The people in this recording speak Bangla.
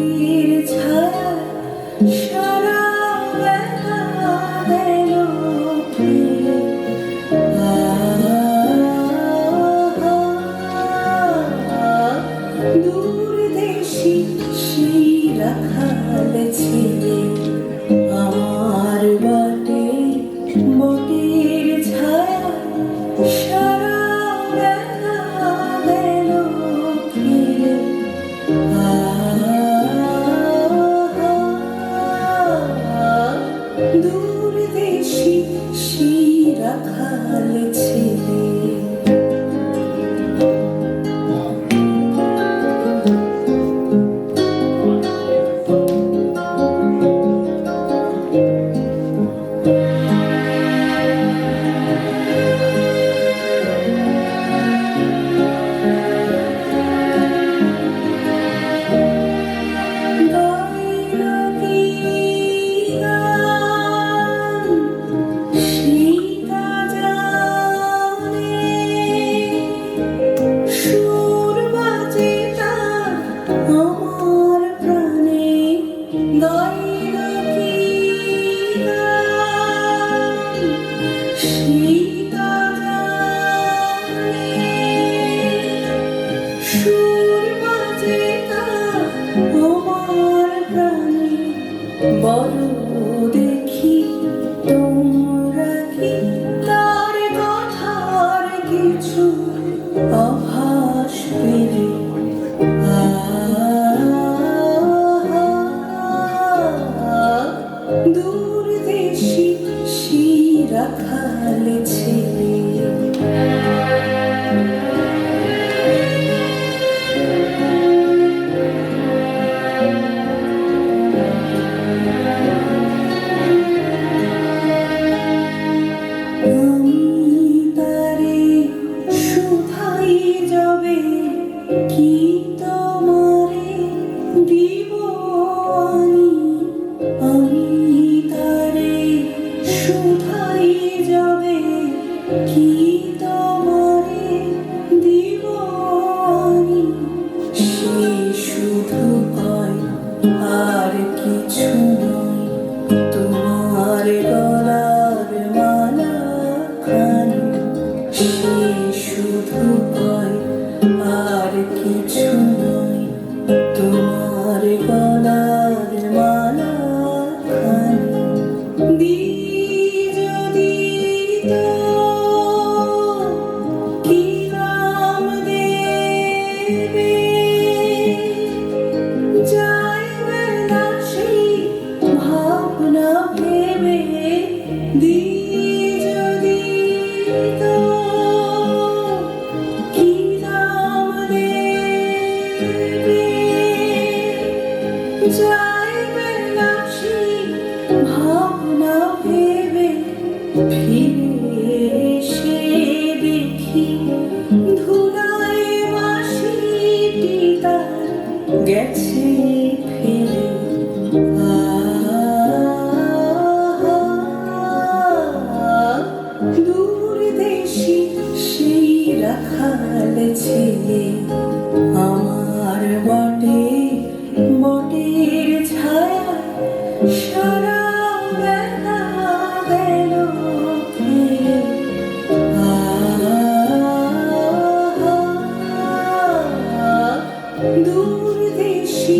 বটের ছায়া সারা বেলা গেল ফিরে। দূরদেশী সেই রাখাল ছেলে আমার বটের ছায়া সারা বেলা গেল ফিরে। দূরদেশী সেই রাখাল ছেলে। বড় দেখি তোমরা কি তার কথার কিছু আভাস পেলে? দূরদেশী সেই রাখাল ছেলে। কি তোমারে দিব আমি তারে শুধাই যাবে কি তোমারে দিব সে শুধু পায় আর কিছু নয় তোমার গলার মালা খানি। সে শুধু পায় আর কিছু নয় তোমার গলার মালা খানি। যদি তো কি নাম দেবে যাইবে না সেই ভাবনা ভেবে। যদি তো কি নাম দেবে যাইবে না সেই ভাবনা ভেবে। ফিরে এসে দেখি ধুলায় বাঁশিটি তার গেছে ফেলে। দূরদেশী সেই রাখাল ছেলে আমার বটের ছায়া সারা বেলা গেল ফিরে। দূরদেশী